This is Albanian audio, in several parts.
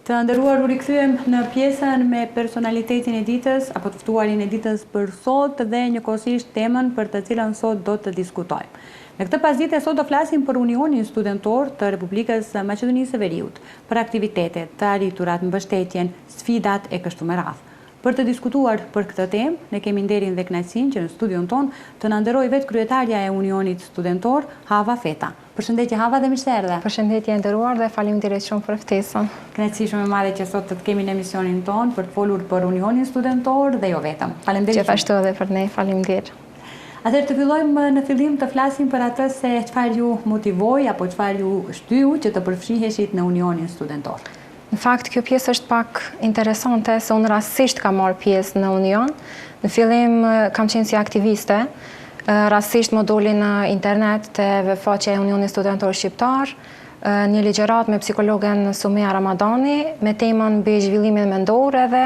Të nderuar, u rikthyem në pjesën me personalitetin e ditës apo të ftuarin e ditës për sot dhe njëkohësisht temën për të cilën sot do të diskutojmë. Në këtë pasdite sot do flasim për Unionin Studentor të Republikës së Maqedonisë së Veriut, për aktivitetet, të arriturat, mbështetjen, sfidat e kështu me radhë. Për të diskutuar për këtë temë, ne kemi nderin dhe kënaqësinë që në studion ton të na nderojë vetë kryetarja e Unionit Studentor, Hava Feta. Përshëndetje Hava dhe mirë se erdhe. Përshëndetje nderuar dhe faleminderit shumë për ftesën. Kënaqësi shumë e madhe që sot të kemi në emisionin ton për të folur për Unionin Studentor dhe jo vetëm. Faleminderit. Gjithashtu edhe për ne, faleminderit. Atëherë të fillojmë në fillim të flasim për atë se çfarë ju motivoi apo çfarë ju shtyu që të përfshiheshit në Unionin Studentor. Në fakt, kjo pjesë është pak interesante, se unë rastësisht kam marrë pjesë në Union. Në fillim kam qenë si aktiviste, rastësisht më doli në internet të faqja e Unionit Studentor Shqiptar, një ligjërat me psikologen Sumia Ramadani, me temën mbi zhvillimin mendor, edhe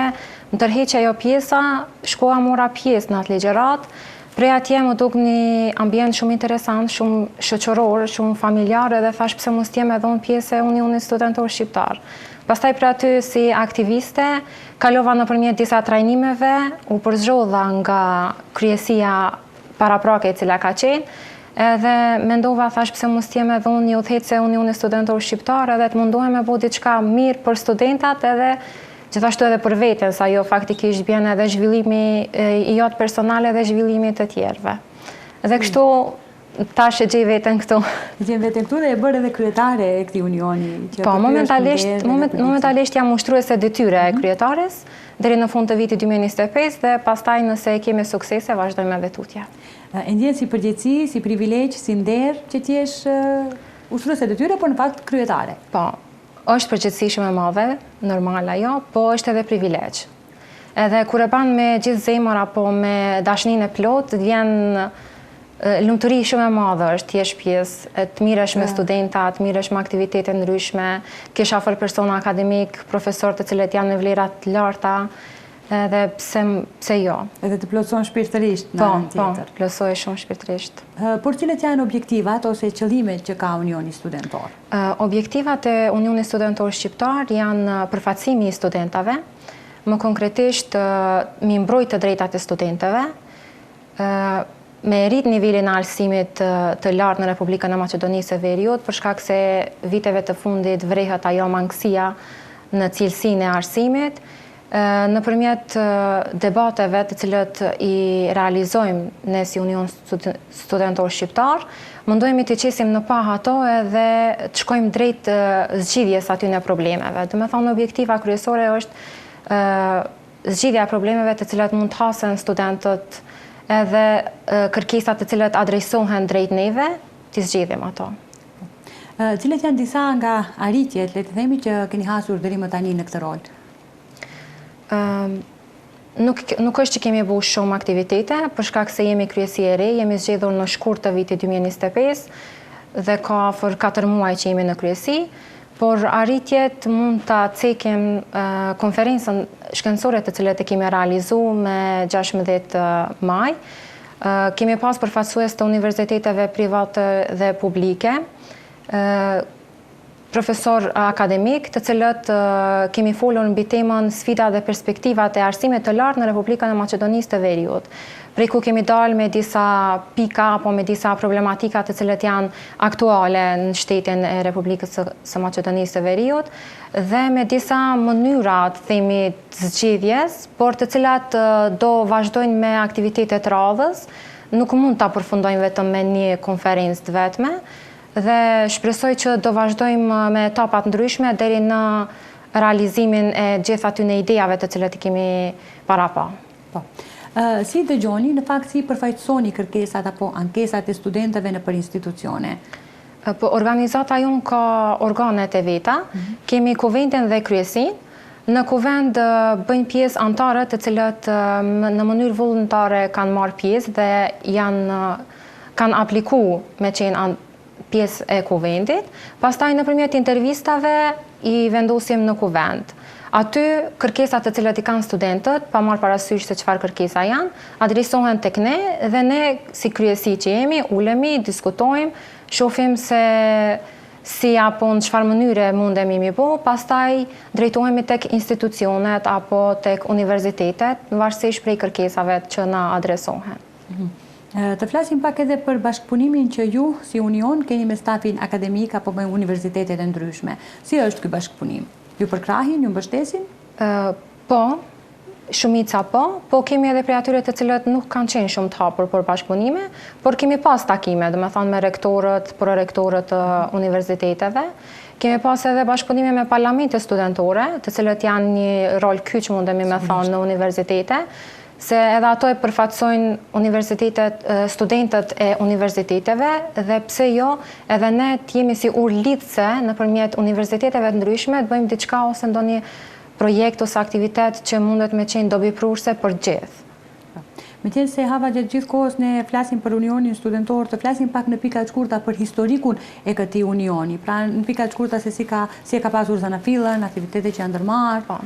më tërheqi ajo pjesa, shkoja mora pjesë në atë ligjërat. Prej atje më duk një ambient shumë interesant, shumë shoqëror, shumë familjar, edhe thash pse mos jem edhe unë pjesë e Unionit Studentor Shqiptar. Pastaj për aty si aktiviste, kalova nëpërmjet disa trajnimeve, u përzgjodha nga kryesia paraprake e cila ka qenë, edhe mendova thash pse mos jem edhe unë një udhëheqëse e Unionit Studentor Shqiptar, edhe të mundohem me bëu diçka mirë për studentat, edhe gjithashtu edhe për veten, sa jo faktikisht bjen edhe zhvillimi i jot personale dhe zhvillimi të tjerëve. Dhe kështu tash e gjej veten këtu. Gjej veten këtu dhe e bërë edhe kryetare e këtij unioni. Po, momentalisht jam ushtruese detyre e kryetares deri në fund të vitit 2025 dhe pastaj nëse kemi suksese vazhdojmë edhe tutje. E ndjen si përgjegjësi, si privilegj, si nder që ti jesh ushtruese detyre, por në fakt kryetare. Po, është përgjegjësi shumë e madhe, normal ajo, po është edhe privilegj. Edhe kur e ban me gjithë zemër apo me dashninë e plot, vjen lumturi shumë e madhe është t'jesh pjesë, të miresh me studenta, të miresh me aktivitete ndryshme, kesh afër persona akademik, profesor të cilët janë në vlera të larta, edhe pse jo. Edhe të plotëson shpirtërisht në anën tjetër. Po, plotësoj shumë shpirtërisht. Por cilat janë objektivat ose qëllimet që ka Unioni Studentor? Objektivat e Unionit Studentor Shqiptar janë përfaqësimi i studentave, më konkretisht mi mbrojtë të drejtat e studentëve, me rrit nivelin e arsimit të lartë në Republikën e Maqedonisë së Veriut, për shkak se viteve të fundit vrehet ajo mangësia në cilësinë e arsimit, nëpërmjet debateve të cilët i realizojmë ne si Union Studentor Shqiptar, mundohemi të qesim në pah ato edhe të shkojmë drejt zgjidhjes aty në problemeve. Do të thonë, objektiva kryesore është zgjidhja e problemeve të cilat mund të hasen studentët, edhe kërkesat të cilët adresohen drejt neve, të zgjidhim ato. Cilat janë disa nga arritjet, le të themi, që keni hasur deri më tani në këtë rol? Nuk është që kemi bu shumë aktivitete, për shkak se jemi kryesi e re, jemi zgjedhur në shkurt të vitit 2025 dhe ka afër 4 muaj që jemi në kryesi, por arritjet mund të cekim konferencën shkencore të cilët e kemi realizu me 16 maj. Kemi pas përfaqësues të universiteteve private dhe publike, profesor akademik, të cilët kemi folur mbi temën sfida dhe perspektivat e arsimit të lartë në Republikën e Maqedonisë të Veriut, prej ku kemi dalë me disa pika apo me disa problematika të cilët janë aktuale në shtetin e Republikës së Maqedonisë të Veriut dhe me disa mënyra të themi të zgjidhjes, por të cilat do vazhdojnë me aktivitete të radhës, nuk mund ta përfundojmë vetëm me një konferencë të vetme dhe shpresoj që do vazhdojmë me etapat ndryshme deri në realizimin e gjithë atyre idejave të cilat i kemi para pa. Po. Si dëgjoni, në fakt si përfaqësoni kërkesat apo ankesat e studentëve në për institucione? Po, organizata jonë ka organet e veta, kemi kuvendin dhe kryesin. Në kuvend bëjnë pjesë antarët të cilët në mënyrë vullnetare kanë marrë pjesë dhe kanë apliku me qenë pjesë e kuvendit. Pastaj nëpërmjet intervistave i vendosim në kuvend. Aty kërkesat të cilat i kanë studentët, pa marrë parasysh se çfarë kërkesa janë, adresohen tek ne dhe ne si kryesi që jemi, ulemi, diskutojmë, shohim se si apo në çfarë mënyre mundemi mi bo, pastaj drejtohemi tek institucionet apo tek universitetet, në varësisht prej kërkesave që na adresohen. Të flasim pak edhe për bashkëpunimin që ju, si Union, keni me stafin akademik apo me universitetet e ndryshme. Si është ky bashkëpunim? Ju përkrahin, ju mbështesin? Po, shumica po kemi edhe prej atyre të cilët nuk kanë qenë shumë të hapur për bashkëpunime, por kemi pas takime, do me thonë me rektorët, prorektorët të universiteteve. Kemi pas edhe bashkëpunime me parlamente studentore, të cilët janë një rol kyç mundemi me thonë në universitete, se edhe ato e përfaqësojnë universitetet, studentët e universiteteve dhe pse jo, edhe ne jemi si urlidhse nëpërmjet universiteteve të ndryshme të bëjmë diçka ose ndonjë projekt ose aktivitet që mundet me qenë dobipruese për gjithë. Me qenë se hava gjatë gjithë kohës ne flasim për Unionin Studentor, të flasim pak në pika të shkurta për historikun e këtij unioni. Pra në pika të shkurta se si e ka pasur zanafillën, aktivitetet që janë ndërmarrë. Po.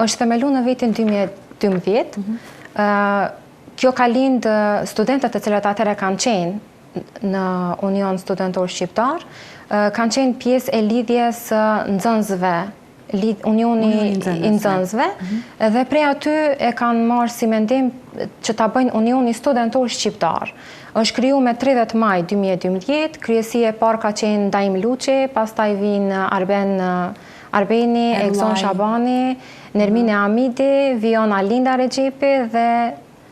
Është themelu në vitin 2012. Kjo ka lindë studentët të cilët atëherë kanë qenë në Union Studentor Shqiptar, kanë qenë pjesë e lidhjes nxënësve, Unioni i nxënësve, dhe prej aty e kanë marrë si mendim që ta bëjnë Unioni Studentor Shqiptar. Është kriju me 30 maj 2012, kryesia e parë ka qenë Daim Luçi, pastaj vinë Arbeni, Ekson Shabani, Nermine Amidi, Viona Linda Regjipi dhe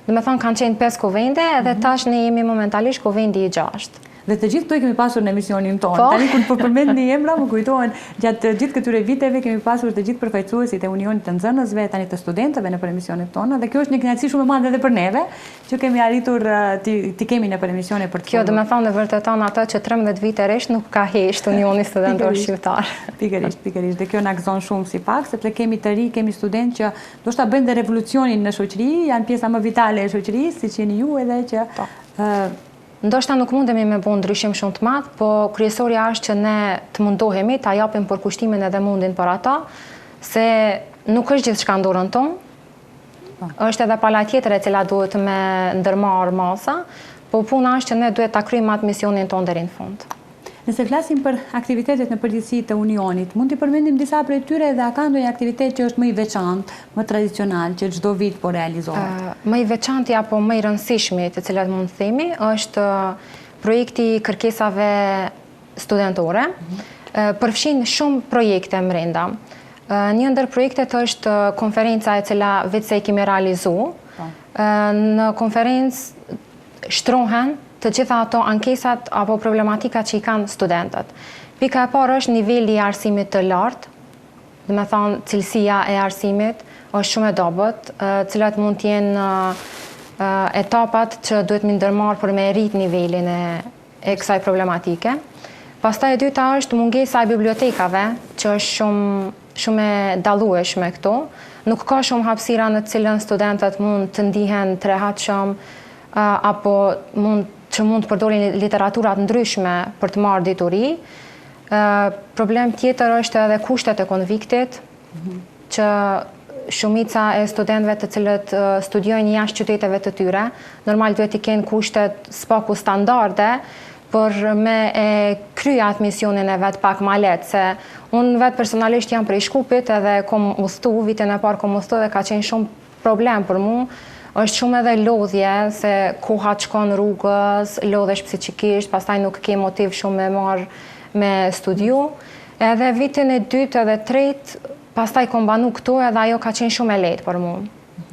do të thonë kanë qenë 5 kuvende dhe tash ne jemi momentalisht kuvendi i 6. Dhe të gjithë këto i kemi pasur në emisionin tonë. Tani kur po përmend një emra, më kujtohen gjatë gjithë këtyre viteve kemi pasur të gjithë përfaqësuesit e Unionit të Nxënësve, tani të studentëve në emisionet tona, dhe kjo është një kënaqësi shumë e madhe edhe për neve, që kemi arritur ti kemi në emisione për të. Kjo do të thonë vërteton atë që 13 vite rresht nuk ka hesht Unioni Studentor Shqiptar. Pikërisht. Dhe kjo na gëzon shumë si pak, sepse kemi të ri, kemi studentë që ndoshta bëjnë dhe revolucionin në shoqëri, janë pjesa më vitale e shoqërisë, siç jeni ju edhe që ndoshta nuk mundemi me bo ndryshim shumë të madh, po kryesorja është që ne të mundohemi ta japim përkushtimin edhe mundin për ata, se nuk është gjithçka në dorën tonë. Është edhe pala tjetër e cila duhet me ndërmarrë masa, po puna është që ne duhet ta kryejmë atë misionin tonë deri në fund. Nëse flasim për aktivitetet në përgjithësi të Unionit, mund t'i përmendim disa prej tyre dhe a ka ndonjë aktivitet që është më i veçantë, më tradicional, që çdo vit po realizohet? Më i veçanti apo më i rëndësishmi, të cilat mund të themi, është projekti kërkesave studentore. Përfshin shumë projekte brenda. Një ndër projektet është konferenca e cila vetë se kemi realizuar. Në konferencë shtrohen të gjitha ato ankesat apo problematika që i kanë studentët. Pika e parë është niveli i arsimit të lartë, dhe me thonë cilësia e arsimit është shumë e dobët, cilat mund t'jenë etapat që duhet më ndërmarrë për me rrit nivelin e kësaj problematike. Pastaj e dyta është mungesa e bibliotekave, që është shumë e dallueshme këtu. Nuk ka shumë hapësira në cilën studentët mund të ndihen të rehatshëm apo që mund të përdorin literaturat ndryshme për të marrë dituri. Problem tjetër është edhe kushtet e konviktit, që shumica e studentëve të cilët studiojnë jashtë qyteteve të tyre, normal duhet i kenë kushtet s'paku standarde, për me e krya atë misionin e vetë pak ma letë, se unë vetë personalisht jam prej Shkupit edhe kom udhëtu, vitin e parë kom udhëtu dhe ka qenë shumë problem për mu. Është shumë edhe lodhje, se koha të shkon rrugës, lodhesh psikikisht, pastaj nuk ke motiv shumë me marrë me studiu. Edhe vitin e dytë edhe tretë, pastaj kom banu këtu edhe ajo ka qenë shumë e lehtë për mu.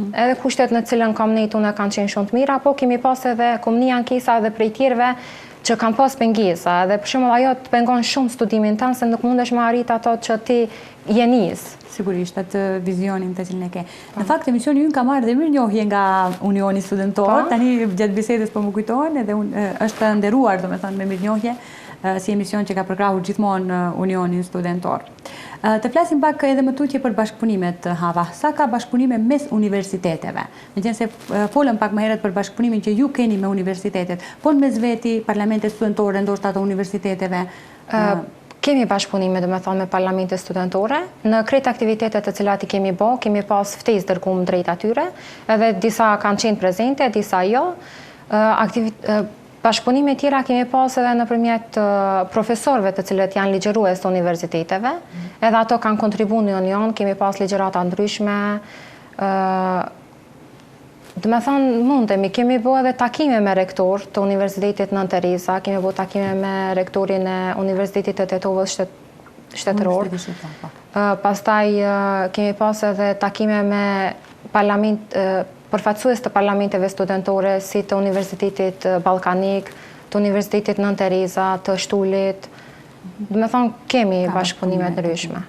Edhe kushtet në cilën kam nejtë unë kanë qenë shumë të mira, po kemi pas edhe kom një ankesa edhe prej tjerëve që kanë pas pengesa, edhe për shembull ajo të pengon shumë studimin tanë, se nuk mundesh me arrit ato që ti je nis. Sigurisht, atë vizionin të cilën e ke. Në fakt, emisioni ynë ka marrë dhe mirënjohje nga Unioni Studentor. Tani gjatë bisedës po më kujtohen edhe është nderuar, domethënë, me mirënjohje si emision që ka përkrahur gjithmonë Unionin Studentor. Të flasim pak edhe më tutje për bashkëpunimet, Hava. Sa ka bashkëpunime mes universiteteve? Meqense folëm pak më herët për bashkëpunimin që ju keni me universitetet, po mes veti parlamentet studentore ndoshta të universiteteve. Kemi bashkëpunime, do me thonë, me parlamente studentore. Në krejt aktivitetet të cilat i kemi bo, kemi pas ftesë dërguar drejt atyre, edhe disa kanë qenë prezente, disa jo. Bashkëpunime tjera kemi pas edhe nëpërmjet profesorëve të cilët janë ligjërues të universiteteve, edhe ato kanë kontribu në union, kemi pas ligjërata ndryshme, dhe me thonë mundemi, kemi bo edhe takime me rektor të Universitetit Nën Tereza, kemi bo takime me rektorin e Universitetit të Tetovës shtetëror. Pastaj kemi pas edhe takime me përfaqësues të parlamenteve studentore, si të Universitetit Ballkanik, të Universitetit Nën Tereza, të Shtulit. Dhe me thonë, kemi bashkëpunime të ndryshme.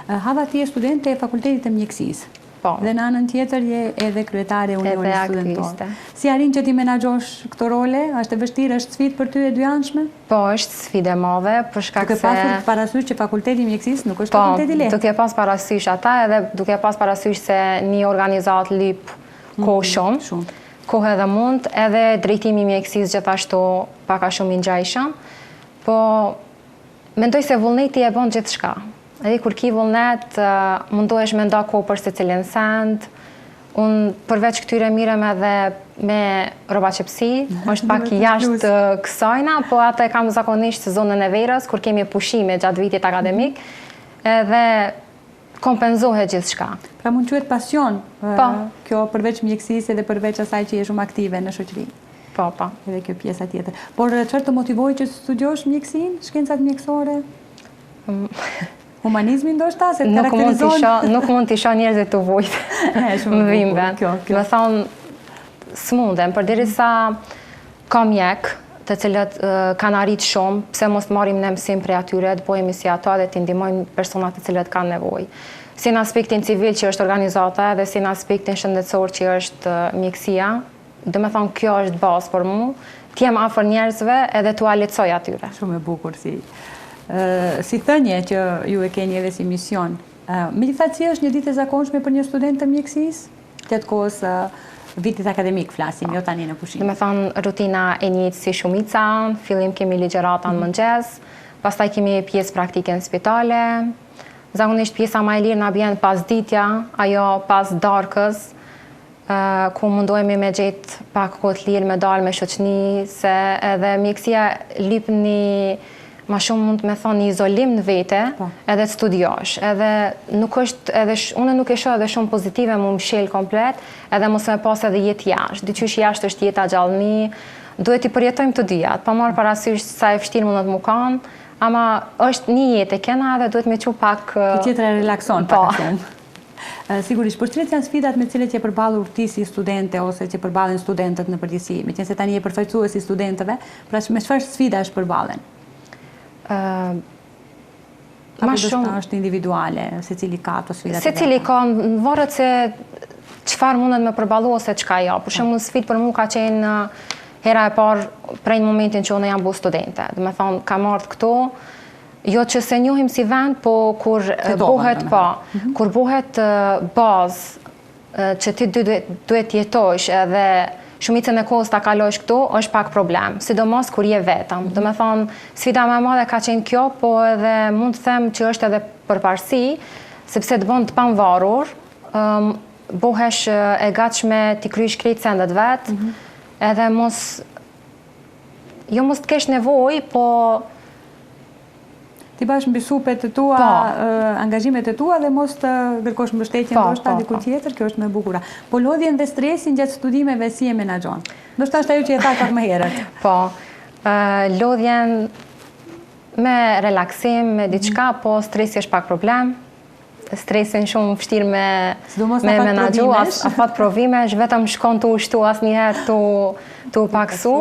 Hava ti je studente e Fakultetit të Mjekësisë. Po. Dhe në anën tjetër je edhe kryetare e Unionit Studentor. Si arrin që ti menaxhosh këto role? Është e vështirë, është sfidë për ty e dyanshme? Po, është sfidë e madhe, për shkak se... Duke pasur parasysh që Fakulteti i Mjekësisë nuk është fakulteti lehtë. Po, duke pas parasysh ata edhe duke pas parasysh se një organizat lyp kohë shumë, kohë edhe mund, edhe drejtimi i mjekësisë gjithashtu pak a shumë i ngjajshëm, po mendoj se vullneti e bën gjithçka. Edhe kur ki vullnet, mundohesh me nda kohë për secilin send. Unë përveç këtyre mirem edhe me rrobaçepsi, është pak jashtë kësajna, po atë e kam zakonisht sezonën e verës, kur kemi pushime gjatë vitit akademik, edhe kompenzohet gjithçka. Pra mund quhet pasion, kjo përveç mjekësisë edhe përveç asaj që je shumë aktive në shoqëri. Po. Edhe kjo pjesa tjetër. Por çfarë të motivoi që studiosh mjekësinë, shkencat mjekësore? Humanizmi ndoshta se të karakterizon. Nuk mund t'i shoh njerëzit të vujt. Më vimben. Me thonë, s'mundem, përderisa ka mjek, të cilët kanë arrit shumë, pse mos marrim ne mësim prej atyre, të bëjmë si ato dhe të ndihmojmë personat të cilët kanë nevojë. Si në aspektin civil që është organizata dhe si në aspektin shëndetësor që është mjekësia, dhe me thonë kjo është bazë për mu, t'jem afër njerëzve edhe t'u lehtësoj atyre. Shumë e bukur si thënie që ju e keni edhe si mision. Megjithatë, si është një ditë e zakonshme për një student të mjekësisë? Gjatë kohës vitit akademik flasim, jo tani në pushim. Dhe me thonë, rutina e njëjtë si shumica, fillim kemi ligjërata në mëngjes, pastaj kemi pjesë praktike në spitale, zakonisht pjesa më e lirë na bjen pas ditja, ajo pas darkës, ku mundohemi me gjetë pak kohë të lirë me dalë me shoqni, se edhe mjekësia lyp një ma shumë mund me thonë një izolim në vete, edhe të studiosh. Edhe nuk është, unë nuk e shoh edhe shumë pozitive mu më shel komplet, edhe mos me pas edhe jetë jashtë. Dyqysh jashtë është jeta gjallëni, duhet i përjetojmë të dyjat, pa marrë parasysh sa e vështirë mundet mu kanë, ama është një jetë e kena edhe duhet me që pak... Të tjetër e relakson pak a shumë. Sigurisht, por cilat janë sfidat me cilët je përballur ti si studente ose që përballen studentët në përgjithësi, meqense tani je përfaqësues i studentëve, pra me çfarë sfidash përballen? Ma shumë është individuale, secili ka ato sfidat. Secili ka, varet se çfarë mundet me përballu ose çka jo. Për shembull, sfidë për mua ka qenë hera e parë prej momentin që unë jam bu studente. Do të thonë, kam ardhur këtu, jo që se njohim si vend, po kur bëhet bazë që ti duhet jetojsh edhe shumicën e kohës ta kalosh këtu, është pak problem, sidomos kur je vetëm. Do me thonë, sfida më e madhe ka qenë kjo, po edhe mund të them që është edhe përparësi, sepse të bën të pavarur, bohesh e gatshme t'i krysh krejt sendet vetë, edhe mos të kesh nevojë, po ti bash mbi supet e tua, angazhimet e tua dhe mos të kërkosh mbështetje ndoshta diku tjetër, kjo është më e bukur. Po lodhjen dhe stresin gjatë studimeve si e menaxhon? Ndoshta është ajo që e tha pak më herët. Po. Lodhjen me relaksim, me diçka, po stresi është pak problem. Stresin shumë vështirë me menaxhu, afat provimesh, vetëm shkon tu ushtu asnjëherë tu paksu.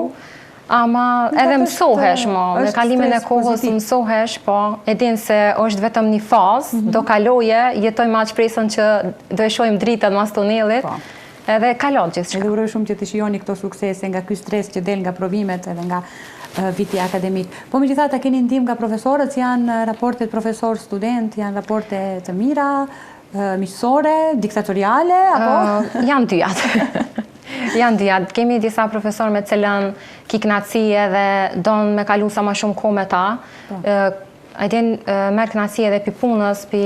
Ama edhe mësohesh, me kalimin e kohës mësohesh, po, e din se është vetëm një fazë, do kaloje, jetoj ma shpresën që do e shojmë dritën mas tunelit, edhe kalon gjithçka. Edhe uroj shumë që të shijoni këto suksese nga ky stres që del nga provimet edhe nga viti akademik. Po megjithatë, keni ndihmë nga profesorët, janë raportet profesor-student, janë raporte të mira, miqësore, diktatoriale, apo? Janë dyjat. Janë dyjat. Kemi disa profesorë me cilën ki knaci edhe donë me kalu sa ma shumë kohë me ta. Ajdin merë knaci edhe pi punës, pi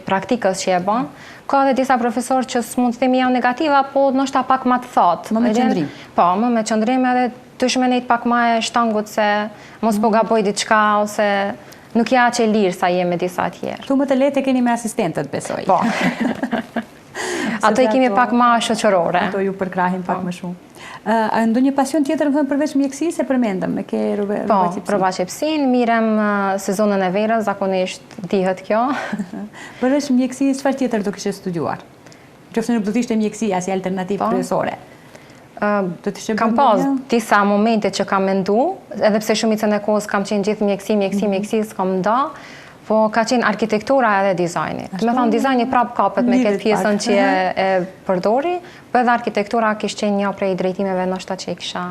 praktikës që e bon. Ka edhe disa profesorë që s'mund të themi janë negativa, po nështë pak ma të thotë. Më me qëndrim. Po, më me qëndrim edhe të shmenejt pak ma e shtangut se mos po gaboj diçka ose nuk ja që e lirë sa je me disa tjerë. Tu më të lehtë keni me asistentët, besoj. Po. Ato i kemi pak ma shoqërore. Ato ju përkrahin pak më shumë. A ndonjë pasion tjetër më thënë përveç mjekësisë e përmendëm me ke rrobaqepsin, mirem sezonën e verës, zakonisht dihet kjo. Përveç mjekësisë, çfarë tjetër do kishe studiuar? Qofse nuk do të ishte mjekësia si alternativë kryesore. Kam pas disa momente që kam mendu, edhe pse shumicën e kohës kam qenë gjithë mjekësi, s'kam nda, po ka qenë arkitektura edhe dizajni. Me thonë, dizajni prap kapet me këtë pjesën që e përdori, po edhe arkitektura kishë qenë një prej drejtimeve nështë që i kisha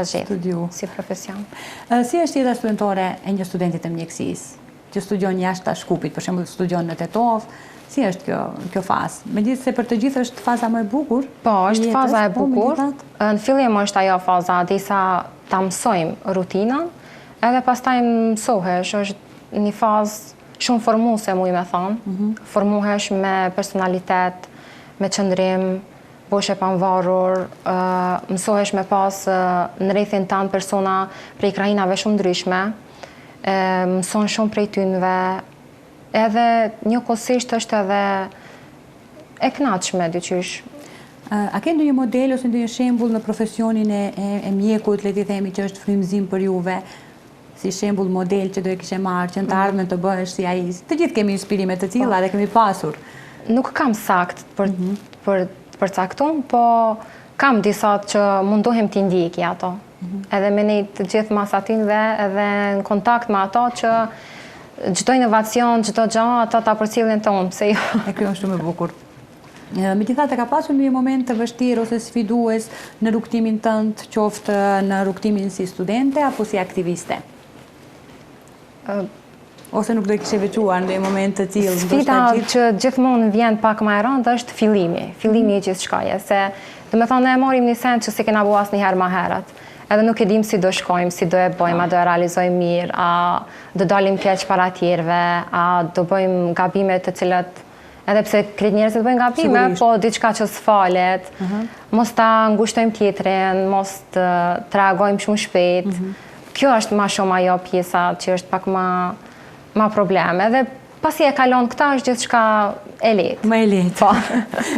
gjithë si profesion. Si është jeta studentore e një studentit të mjekësisë, që studion jashtë Shkupit, për shembull studion në Tetov, si është kjo fazë? Megjithëse për të gjithë është faza më e bukur? Po, është faza e bukur. Në fillim është ajo faza, disa ta mësojmë rutinën, edhe pastaj mësohesh, është një fazë shumë formuese, mu i me thonë. Formuhesh me personalitet, me qëndrim, bosh e panvarur, mësohesh me pas në rrethin tanë persona prej krajinave shumë ndryshme, mëson shumë prej tynëve, edhe njëkohësisht është edhe e kënaqshme dyqysh. A ke ndonjë model ose ndonjë shembull në profesionin e mjekut, le të themi që është frymëzim për juve, si shembull model që do e kishe marrë, që në të ardhmen të bëhesh si ai? Të gjithë kemi inspirime të tilla dhe kemi pasur. Nuk kam sakt për përcaktuar, po kam disa që mundohem t'i ndjeki ato. Edhe me ne të gjithë masatinëve edhe në kontakt me ato që çdo inovacion, çdo gjë, ato ta përcjellin tonë, pse jo. E kjo është shumë e bukur. Megjithatë, ka pasur një moment të vështirë ose sfidues në rrugtimin tënd, qoftë në rrugtimin si studente apo si aktiviste? Ose nuk do i kishe veçuar në moment të tillë? Sfida që gjithmonë vjen pak më e rëndë është fillimi i gjithçkaje, se do të thonë ne marrim një send që se kena bua asnjëherë më herët. Edhe nuk e dim si do shkojmë, si do e bëjmë, a do e realizojmë mirë, a do dalim keq para tjerëve, a do bëjmë gabime të cilat edhe pse krejt njerëzit bëjnë gabime, po diçka që s'falet, mos ta ngushtojmë tjetrin, mos të reagojmë shumë shpejt. Kjo është ma shumë ajo pjesa që është pak ma probleme. Dhe pasi e kalon këta është gjithçka e lehtë. Më e lehtë. Po.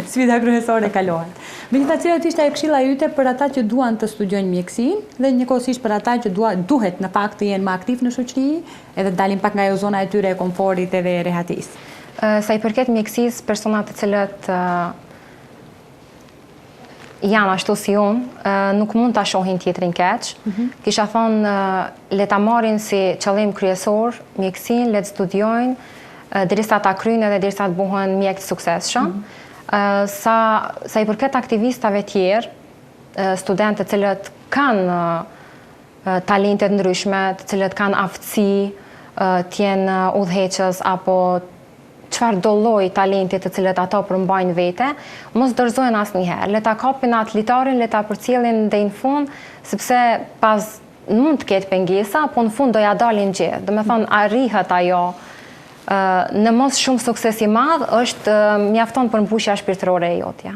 Sfida kryesore kalohet. Megjithatë, cilat ishte këshilla yte për ata që duan të studiojnë mjekësinë dhe njëkohësisht për ata që duhet në fakt të jenë më aktiv në shoqëri, edhe dalin pak nga ajo zona e tyre e komfortit edhe e rehatisë? Sa i përket mjekësisë, personat të cilët janë ashtu si unë, nuk mund të shohin tjetrin keq. Kisha thonë, le ta marrin si qëllim kryesor, mjekësinë, le të studiojnë, derisa ta kryjnë edhe derisa të buhen mjek të suksesshëm. Sa i përket aktivistave tjerë, studentë të cilët kanë talente të ndryshme, të cilët kanë aftësi, të jenë udhëheqës apo çfarë do lloj talenti të cilët ato përmbajnë vete, mos dorëzohen asnjëherë. Le ta kapin atë litarin, le ta përcjellin deri në fund, sepse pas mund të ketë pengesa, po në fund do ja dalin gjithë. Do të thonë arrihet ajo. Në mos shumë sukses i madh është mjafton për mbushja shpirtërore e jotja.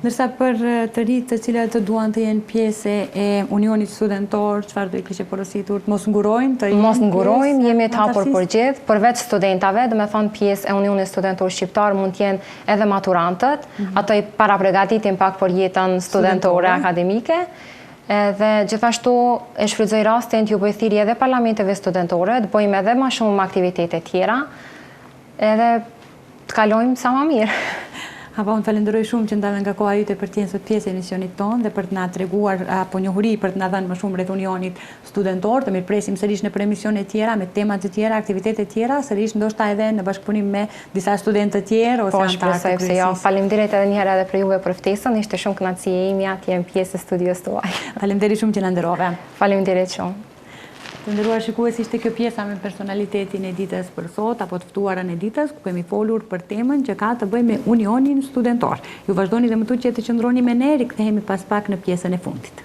Ndërsa për të rinjtë të cilat të duan të jenë pjesë e unionit studentor, çfarë do i kishe porositur? Mos ngurojnë? Mos ngurojnë, jemi të hapur për gjithë, përveç studentave, do të thonë pjesë e unionit studentor shqiptar mund të jenë edhe maturantët, ato i paraprogatitin pak për jetën studentore akademike. Dhe gjithashtu e shfrytëzoj rastin t'ju bëj thirrje edhe parlamenteve studentore, të bëjmë edhe më shumë aktivitete tjera, edhe të kalojmë sa më mirë. Hapa, unë falenderoj shumë që ndalën nga koha jute për të qenë sot pjesë e emisionit tonë dhe për të na treguar apo njohuri për të na dhënë më shumë rreth unionit studentor. Të mirpresim sërish në emissione tjera me tema të tjera, aktivitete tjera, sërish ndoshta edhe në bashkëpunim me disa studentë të tjerë ose anëtarë të kryesisë. Jo, faleminderit edhe një herë edhe për juve për ftesën, ishte shumë kënaqësi e imja të jem pjesë e studios tuaj. Faleminderit shumë që na nderove. Faleminderit shumë. Të nderuar shikues, ishte kjo pjesa me personalitetin e ditës për sot, apo të ftuarën e ditës, ku kemi folur për temën që ka të bëjë me unionin studentor. Ju vazhdoni dhe më tutje të qëndroni me ne, rikthehemi pas pak në pjesën e fundit.